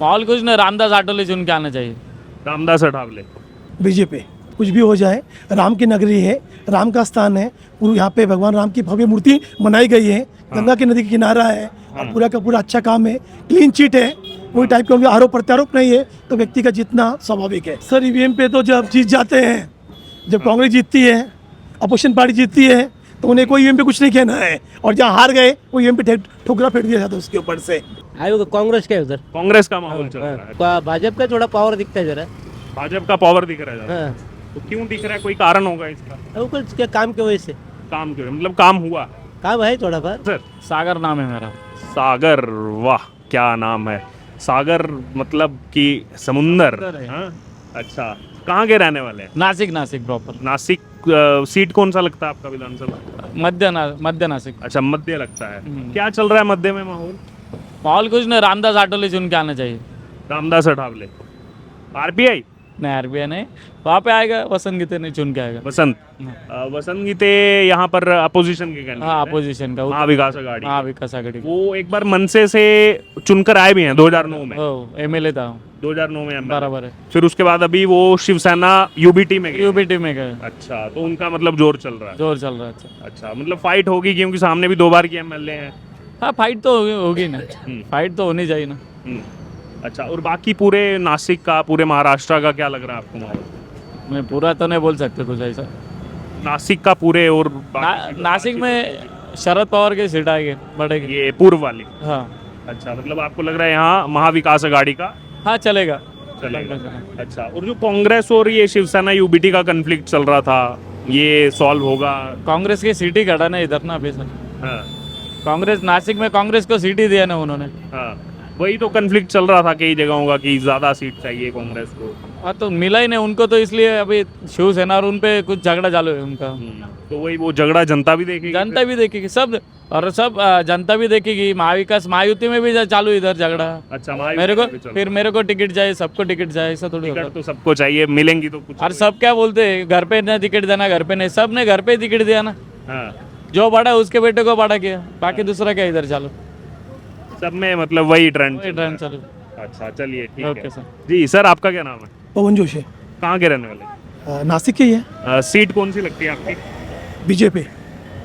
माहौल कुछ नहीं, रामदास आठवले चुन के आना चाहिए। रामदास अठावले। बीजेपी। कुछ भी हो जाए, राम की नगरी है, राम का स्थान है, पूरी यहाँ पे भगवान राम की भव्य मूर्ति बनाई गई है, गंगा की नदी के किनारा है, और पूरा का पूरा अच्छा काम है, क्लीन चिट है, कोई टाइप का आरोप प्रत्यारोप नहीं है, तो व्यक्ति का जीतना स्वाभाविक है। सर ईवीएम पे तो जब जीत जाते हैं, जब कांग्रेस जीतती है, अपोजिशन पार्टी जीतती है, तो उन्हें कोई ईवीएम पे कुछ नहीं कहना है, और जहाँ हार गए वो ईवीएम पे ठोकरा फेंक दिया जाता है उसके ऊपर से। आयो कांग्रेस का है उधर। कांग्रेस का माहौल चल रहा है, भाजपा का थोड़ा पावर दिखता है जरा। भाजपा का पावर दिख रहा है ज़्यादा। हाँ, तो क्यों दिख रहा है, कोई कारण होगा इसका? वो कुछ क्या काम की वजह से काम क्यों, मतलब काम हुआ काम है थोड़ा बहुत। सर? सागर नाम है मेरा। सागर, वाह क्या नाम है सागर, मतलब कि समुंदर। समुंदर है। हाँ? अच्छा, कहाँ के रहने वाले हैं? नासिक, नासिक प्रॉपर। नासिक। सीट कौन सा लगता है आपका विधानसभा? मध्य नासिक। अच्छा, मध्य लगता है। क्या चल रहा है मध्य में माहौल? माहौल कुछ नहीं, रामदास आठवले चुन के आना चाहिए। रामदास अठावले। आरपीआई। नहीं, आरबीआई नहीं, वहाँ पे आएगा वसंत गीते नहीं चुन के आएगा। वसंत गीते यहाँ पर अपोजिशन के कैंडिडेट हाँ, हैं। अपोजिशन का। महाविकास आघाड़ी। हाँ, विकास आघाड़ी। वो एक बार मनसे से चुनकर आए भी हैं 2009 में। एमएलए था। 2009 में MLA। बराबर है। फिर उसके बाद अभी वो शिवसेना यूबीटी में गए। यूबीटी में गए। अच्छा, तो उनका मतलब जोर चल रहा है। जोर चल रहा है। अच्छा, अच्छा, मतलब फाइट होगी क्योंकि सामने भी 2 बार की एमएलए हैं। हाँ, फाइट तो होगी ना, फाइट तो होनी चाहिए ना। अच्छा, और बाकी पूरे नासिक का, पूरे महाराष्ट्र का क्या लग रहा है आपको माहौल? मैं पूरा तो नहीं बोल सकते कुछ ऐसा। नासिक का पूरे और नासिक में शरद पवार की सीट आएगी, बढ़ेगी। ये पूर्व वाली। हाँ अच्छा, मतलब आपको लग रहा है यहाँ महाविकास आघाड़ी का हाँ, चलेगा। चलेगा। अच्छा, और जो कांग्रेस और ये शिवसेना यूबीटी का कंफ्लिक्ट चल रहा था, ये सॉल्व होगा? कांग्रेस की सीट ही घटा ना इधर ना अभी सर। हाँ कांग्रेस नासिक में कांग्रेस को सीट ही दिया ना उन्होंने। हाँ, वही तो कंफ्लिक्ट चल रहा था कई जगहों का कि ज्यादा सीट चाहिए कांग्रेस को। हाँ, तो मिला ही नहीं उनको, तो इसलिए अभी शिवसेना और उन पे कुछ झगड़ा चालू है उनका। तो वही वो झगड़ा जनता भी देखेगी। जनता भी देखेगी सब, और सब जनता भी देखेगी। महाविकास महायुति में भी चालू इधर झगड़ा। अच्छा, मेरे को फिर मेरे को टिकट जाए, सबको टिकट जाए, ऐसा थोड़ी होगा। टिकट तो सबको चाहिए, मिलेंगी तो कुछ। और सब क्या बोलते हैं, घर पे ना टिकट देना, घर पे नहीं, सब ने घर पे टिकट दिया ना। हाँ, जो बड़ा उसके बेटे को बड़ा किया, बाकी दूसरा क्या इधर चालू। सब में मतलब वही ट्रेंड। वही ट्रेंड चालू। अच्छा, चलिए ठीक है। Okay sir. जी सर, आपका क्या नाम है? पवन जोशी। कहाँ के रहने वाले? नासिक की है। सीट कौन सी लगती है आपकी? बीजेपी।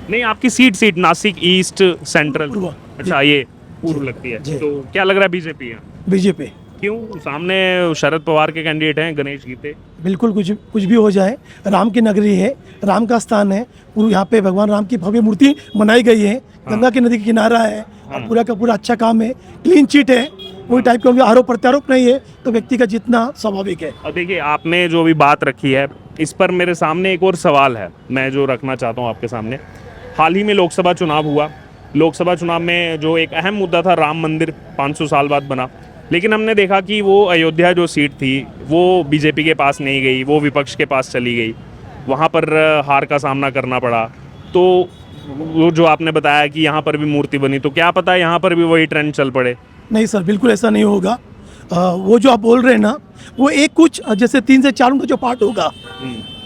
नहीं, आपकी सीट नासिक ईस्ट सेंट्रल। पूर्व। अच्छा, ये पूर्व लगती है। जी। तो क्या लग रहा है बीजेपी है? बीजेपी। क्यों? सामने शरद पवार के कैंडिडेट हैं, गणेश गीते। बिल्कुल, कुछ भी हो जाए, राम की नगरी है, राम का स्थान है, पूरी यहाँ पे भगवान राम की भव्य मूर्ति बनाई गई है, गंगा की नदी के किनारा है, और पूरा का पूरा अच्छा काम है, क्लीन चिट है, कोई टाइप का आरोप प्रत्यारोप नहीं है, तो व्यक्ति का जीतना स्वाभाविक है। और देखिए, आपने जो भी बात रखी है, इस पर मेरे सामने एक और सवाल है, मैं जो रखना चाहता हूँ आपके सामने। हाल ही में लोकसभा चुनाव हुआ। लोकसभा चुनाव में जो एक अहम मुद्दा था, राम मंदिर 500 साल बाद बना, लेकिन हमने देखा कि वो अयोध्या जो सीट थी वो बीजेपी के पास नहीं गई, वो विपक्ष के पास चली गई, वहाँ पर हार का सामना करना पड़ा। तो वो जो आपने बताया कि यहाँ पर भी मूर्ति बनी, तो क्या पता यहाँ पर भी वही ट्रेंड चल पड़े? नहीं सर, बिल्कुल ऐसा नहीं होगा। वो जो आप बोल रहे हैं ना, वो एक कुछ जैसे 3 से 4 उनका जो पार्ट होगा,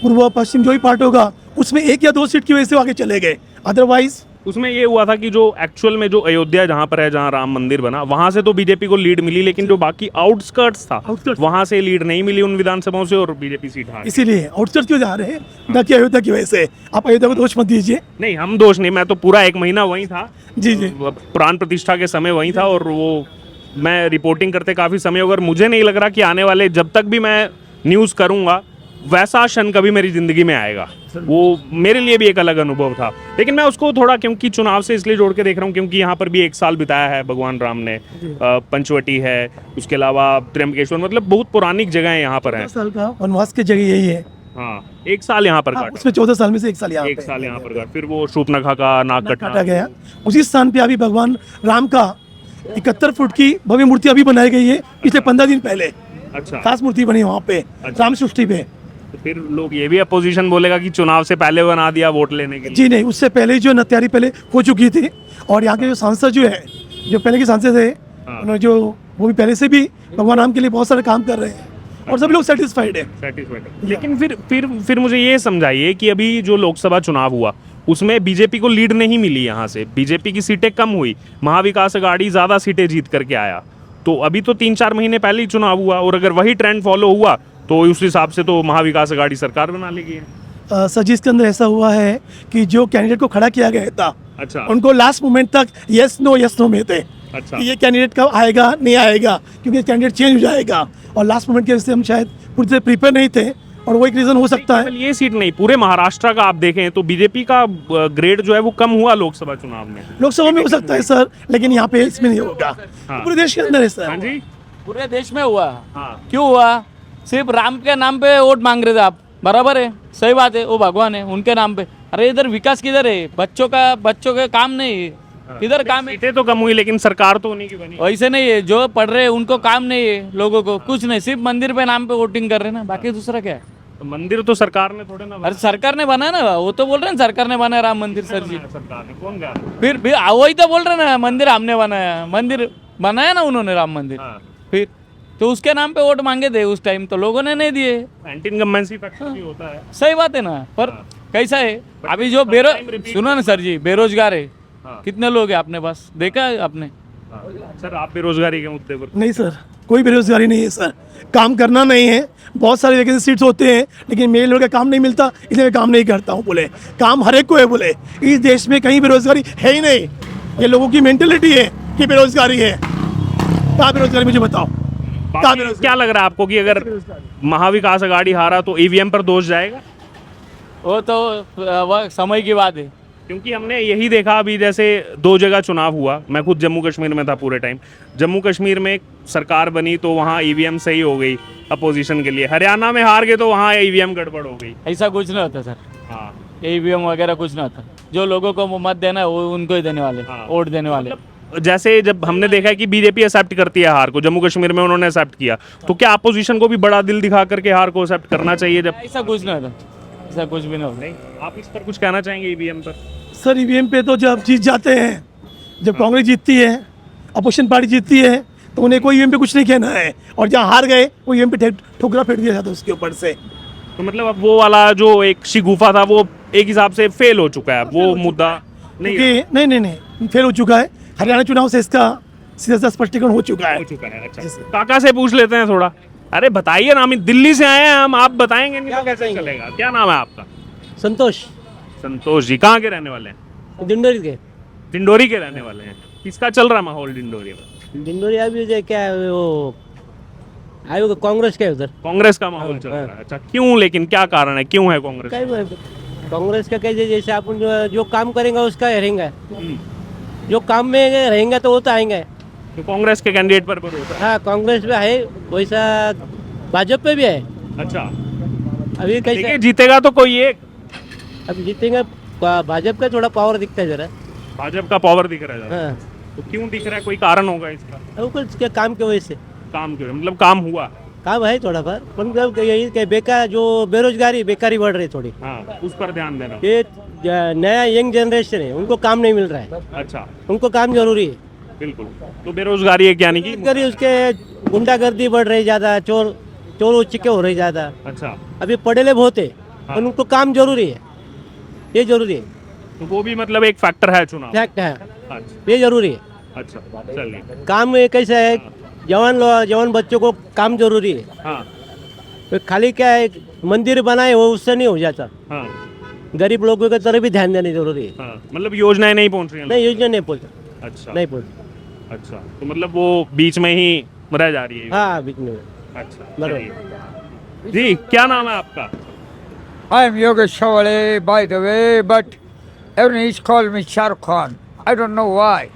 पूर्व पश्चिम जो भी पार्ट होगा, उसमें 1 या 2 सीट की वजह से आगे चले गए, अदरवाइज उसमें ये हुआ था कि जो एक्चुअल में जो अयोध्या जहाँ पर है, जहाँ राम मंदिर बना, वहाँ से तो बीजेपी को लीड मिली, लेकिन जो बाकी आउटस्कर्ट्स था वहाँ से लीड नहीं मिली उन विधानसभाओं से, और बीजेपी सीट हार। इसीलिए आउटस्कर्ट्स क्यों जा रहे हैं, ना कि अयोध्या की वजह से। आप अयोध्या को दोष मत दीजिए। नहीं, हम दोष नहीं, मैं तो पूरा 1 महीना वहीं था। जी जी। प्राण प्रतिष्ठा के समय वहीं था, और वो मैं रिपोर्टिंग करते काफ़ी समय, अगर मुझे नहीं लग रहा कि आने वाले जब तक भी मैं न्यूज़ करूँगा वैसा क्षण कभी मेरी ज़िंदगी में आएगा। वो मेरे लिए भी एक अलग अनुभव था, लेकिन मैं उसको थोड़ा क्योंकि चुनाव से इसलिए जोड़ के देख रहा हूँ क्योंकि यहाँ पर भी 1 साल बिताया है भगवान राम ने। पंचवटी है, उसके अलावा त्र्यंबकेश्वर, मतलब बहुत पुरानी जगह यहाँ पर है। 14 साल का वनवास की जगह यही है। हाँ, 1 साल यहाँ पर काटा। उसमें 14 साल में से 1 साल यहाँ एक साल यहाँ पर काटा, फिर वो शूर्पणखा का नाक काटा गया। उसी स्थान पे अभी भगवान राम का 71 फुट की भव्य मूर्ति अभी बनाई गई है, पिछले 15 दिन पहले। अच्छा, खास मूर्ति बनी वहाँ पे, राम सृष्टि पे। तो फिर लोग ये भी अपोजिशन बोलेगा कि चुनाव से पहले बना दिया वोट लेने के लिए। जी नहीं, उससे पहले ही जो तैयारी पहले हो चुकी थी, और यहाँ के जो सांसद जो है, जो पहले के सांसद थे, उन्होंने जो वो भी पहले से भी भगवान राम के लिए बहुत सारे काम कर रहे हैं, और सभी लोग सेटिस्फाइड है। लेकिन फिर मुझे ये समझाइए कि अभी जो लोकसभा चुनाव हुआ उसमें बीजेपी को लीड नहीं मिली, यहाँ से बीजेपी की सीटें कम हुई, महाविकास आघाड़ी ज़्यादा सीटें जीत करके आया, तो अभी तो 3-4 महीने पहले ही चुनाव हुआ, और अगर वही ट्रेंड फॉलो हुआ तो उस हिसाब से तो महाविकास आघाड़ी सरकार बना लेगी। सर जी, इसके अंदर ऐसा हुआ है कि जो कैंडिडेट को खड़ा किया गया था, अच्छा उनको लास्ट मोमेंट तक यस नो में थे अच्छा कि ये कैंडिडेट कब आएगा नहीं आएगा, क्योंकि कैंडिडेट चेंज हो जाएगा, और लास्ट मोमेंट की वजह से हम शायद पूरी तरह प्रिपेयर नहीं थे, और वो एक रीज़न हो सकता है। केवल ये सीट नहीं, पूरे महाराष्ट्र का आप देखें तो बीजेपी का ग्रेड जो है वो कम हुआ लोकसभा चुनाव में। लोकसभा में हो सकता है सर, लेकिन यहाँ पे इसमें नहीं होगा। हाँ। पूरे देश के अंदर है सर। हाँ जी, पूरे देश में हुआ। हाँ क्यों हुआ? सिर्फ राम के नाम पे वोट मांग रहे थे आप, बराबर है, सही बात है, वो भगवान है, उनके नाम पे। अरे इधर विकास किधर है? बच्चों का काम नहीं है, किधर काम है? सीटें तो कम हुई लेकिन सरकार तो उन्हीं की बनी। वैसे नहीं है, जो पढ़ रहे हैं उनको काम नहीं है, लोगों को कुछ नहीं, सिर्फ मंदिर पे नाम पे वोटिंग कर रहे हैं ना, बाकी दूसरा क्या है? तो मंदिर तो सरकार ने थोड़े ना अरे सरकार ने बनाया ना, वो तो बोल रहे हैं सरकार ने बनाया राम मंदिर सर जी। बनाया, सरकार ने कौन गा फिर वही तो बोल रहे हैं ना, मंदिर हमने बनाया, मंदिर बनाया ना उन्होंने राम मंदिर। हाँ। फिर तो उसके नाम पे वोट मांगे थे उस टाइम, तो लोगों ने नहीं दिए। एंटी इनकम्बेंसी फैक्टर भी होता है। सही बात है ना, पर कैसा है अभी जो सुनो ना सर जी, बेरोजगार है, हाँ। कितने लोग हैं अपने पास, देखा है आपने? हाँ। सर आप बेरोजगारी के मुद्दे पर नहीं सर, कोई बेरोजगारी नहीं है सर, काम करना नहीं है। बहुत सारे वैकेंसी सीट्स होते हैं, लेकिन मेरे लोगों का काम नहीं मिलता, इसलिए मैं काम नहीं करता हूँ। बोले काम हर एक को है, बोले इस देश में कहीं बेरोजगारी है ही नहीं। ये लोगों की मेंटेलिटी है कि बेरोजगारी है। कहाँ बेरोजगारी, मुझे बताओ कहाँ बेरोजगारी? क्या लग रहा है आपको कि अगर महाविकास आघाड़ी हारा तो ईवीएम पर दोष जाएगा? वो तो वह समय की बात है। क्योंकि हमने यही देखा अभी, जैसे 2 जगह चुनाव हुआ, मैं खुद जम्मू कश्मीर में था पूरे टाइम। जम्मू कश्मीर में सरकार बनी तो वहाँ ईवीएम सही हो गई अपोजिशन के लिए, हरियाणा में हार गए तो वहाँ ईवीएम गड़बड़ हो गई। ऐसा कुछ नहीं होता सर, हाँ ईवीएम वगैरह कुछ नहीं होता। जो लोगों को मत देना है वो उनको ही देने वाले, हाँ। वोट देने वाले। जैसे जब हमने देखा कि बीजेपी एक्सेप्ट करती है हार को, जम्मू कश्मीर में उन्होंने एक्सेप्ट किया, तो क्या अपोजिशन को भी बड़ा दिल दिखा करके हार को एक्सेप्ट करना चाहिए? जब ऐसा कुछ नहीं होता, ऐसा कुछ भी नहीं होता। नहीं, आप इस पर कुछ कहना चाहेंगे ईवीएम पर? सर ईवीएम पे तो जब जीत जाते हैं, जब कांग्रेस जीतती है, अपोजिशन पार्टी जीतती है, तो उन्हें कोई ईवीएम पे कुछ नहीं कहना है, और जहाँ हार गए वो ईवीएम पे ठोकरा फेंक दिया जाता है उसके ऊपर से। तो मतलब अब वो वाला जो एक शिगुफा था वो एक हिसाब से फेल हो चुका है, वो मुद्दा नहीं क्योंकि नहीं फेल हो चुका है। हरियाणा चुनाव से इसका सीधा सा स्पष्टीकरण हो चुका है। हो चुका है। अच्छा, काका से पूछ लेते हैं थोड़ा। अरे बताइए ना, हम दिल्ली से आए हैं, हम आप बताएंगे नहीं तो कैसे चलेगा? क्या नाम है आपका? संतोष संतोष जी, कहाँ के रहने वाले हैं? दिंडोरी के। डिंडोरी के रहने वाले हैं। किसका चल रहा माहौल डिंडोरी में? दिंडोरी अभी जो क्या है, वो आयोग कांग्रेस का है उधर। कांग्रेस का माहौल चल रहा है। अच्छा, क्यों? लेकिन क्या कारण है, क्यों है कांग्रेस? कांग्रेस का कैसे, जैसे अपन जो काम करेंगे उसका रहेंगे, जो काम में रहेंगे तो वो तो आएंगे। तो कांग्रेस के कैंडिडेट पर भरोसा है? हाँ, कांग्रेस में है वैसा, भाजपा पे भी है। अच्छा, अभी कैसे देखिए जीतेगा तो कोई एक। अभी जीतेंगे, भाजपा का थोड़ा पावर दिखता है जरा। भाजपा का पावर दिख रहा है। हाँ, तो क्यों दिख रहा है? कोई कारण होगा इसका? वो कुछ क्या काम की वजह से। काम क्यों? मतलब काम हुआ? काम है थोड़ा बहुत, मतलब यही कि बेकार जो बेकारी बढ़ रही है थोड़ी। हाँ, उस पर ध्यान देना। ये नया यंग जनरेशन है, उनको काम नहीं मिल रहा है, अच्छा, उनको काम जरूरी है। बिल्कुल। तो बेरोजगारी है, यानी कि बेरोजगारी, उसके गुंडागर्दी बढ़ रही ज़्यादा, चोर उच्चिके हो रही ज़्यादा। अच्छा, अभी पढ़े ले बहुत है, हाँ। पर उनको काम जरूरी है, ये जरूरी है, तो वो भी मतलब एक फैक्टर है चुनाव। फैक्ट है, अच्छा, ये जरूरी है। अच्छा, चलिए। काम में कैसा है, जवान बच्चों को काम जरूरी है। हाँ तो खाली क्या है, मंदिर बनाए वो उससे नहीं हो जाता, हाँ गरीब लोगों की तरफ भी ध्यान देना जरूरी है। हाँ, मतलब योजनाएं नहीं पहुंच रही हैं। नहीं, योजना नहीं पहुंचा, अच्छा, नहीं पहुंचा। अच्छा, तो मतलब वो बीच में ही रह जा रही है। हाँ, बीच में। अच्छा, बराबर। चलिए। जी, क्या नाम है आपका? I am Yogesh Sawale, by the way, but everyone is called me Shah Rukh Khan. I don't know why.